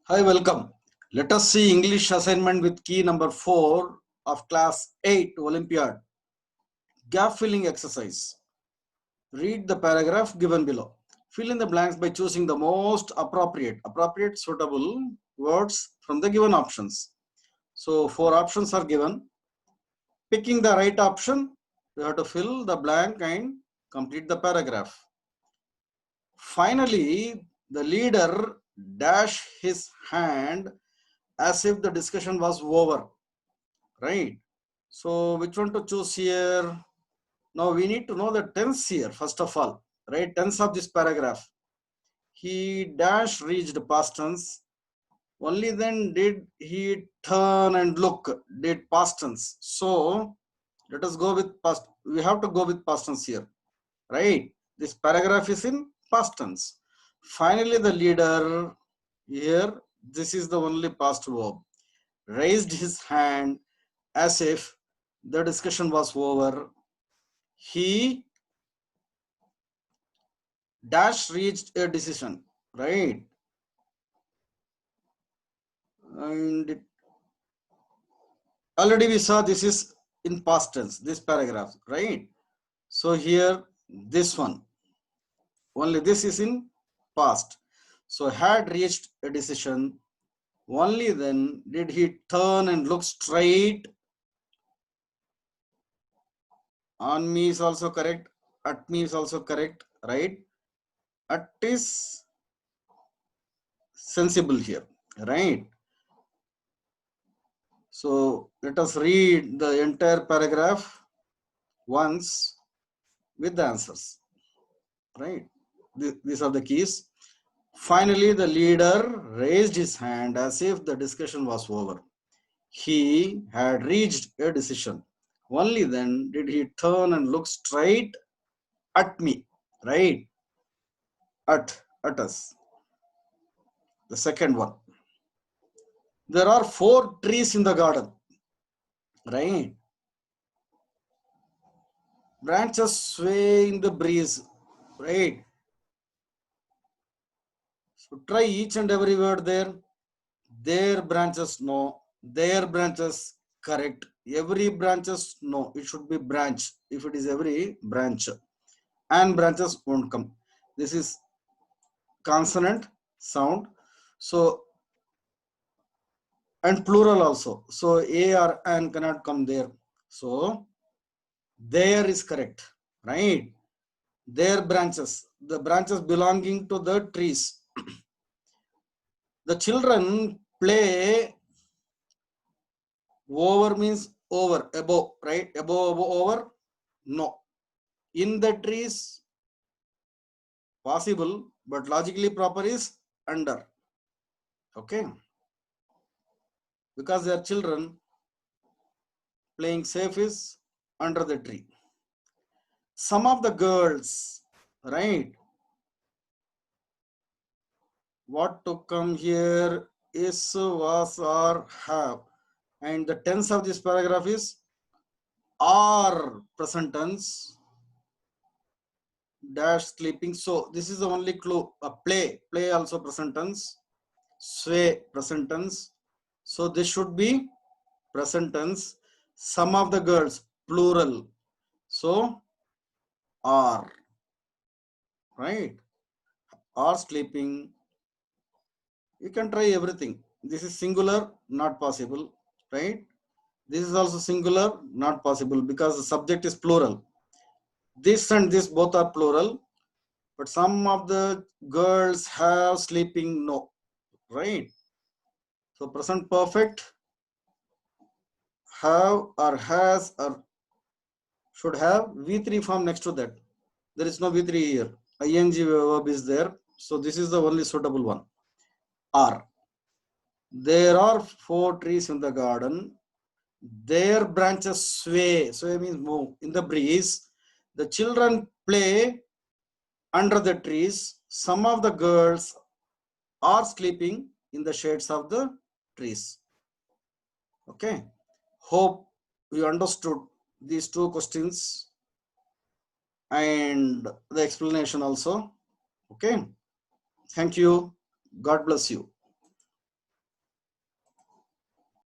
Hi, welcome. Let us see English assignment with key number 4 of class 8 Olympiad. Gap filling exercise. Read the paragraph given below. Fill in the blanks by choosing the most appropriate suitable words from the given options. So 4 options are given. Picking the right option, you have to fill the blank and complete the paragraph. Finally, the leader dashed his hand as if the discussion was over, right? So which one to choose here? Now we need to know the tense here, first of all, right? Tense of this paragraph. He dash reached past tense. Only then did he turn and look, did past tense. So let us go with past. We have to go with past tense here, right? This paragraph is in past tense. Finally, the leader here, this is the only past verb, raised his hand as if the discussion was over. He dash reached a decision, right? And already we saw this is in past tense, this paragraph, right? So here, this one, only this is in past. So had reached a decision, only then did he turn and look straight. On me is also correct. At me is also correct, right? At is sensible here, right? So let us read the entire paragraph once with the answers, right? These are the keys. Finally, the leader raised his hand as if the discussion was over. He had reached a decision. Only then did he turn and look straight at me, right? At us. The second one. There are 4 trees in the garden, right? Branches sway in the breeze, right? So try each and every word there. Their branches, no. Their branches, correct. Every branches, no. It should be branch. If it is every branch. And branches won't come. This is consonant sound. So, and plural also. So, a or an cannot come there. So, there is correct, right? Their branches. The branches belonging to the trees. The children play. Over means over, above, right? Above, over, no. In the trees, possible, but logically proper is under. Okay? Because they are children, playing safe is under the tree. Some of the girls, right? What to come here is, was, or have. And the tense of this paragraph is are present tense dash sleeping. So this is the only clue. Play also present tense. Sway present tense. So this should be present tense. Some of the girls plural. So are, right? Are sleeping. You can try everything. This is singular, not possible, right? This is also singular, not possible because the subject is plural. This and this both are plural, but some of the girls have sleeping, no, right? So present perfect, have or has or should have V3 form next to that. There is no V3 here. ING verb is there. So this is the only suitable one. Are. There are 4 trees in the garden. Their branches sway. Sway means move in the breeze. The children play under the trees. Some of the girls are sleeping in the shades of the trees. Okay. Hope you understood these 2 questions and the explanation also. Okay. Thank you. God bless you.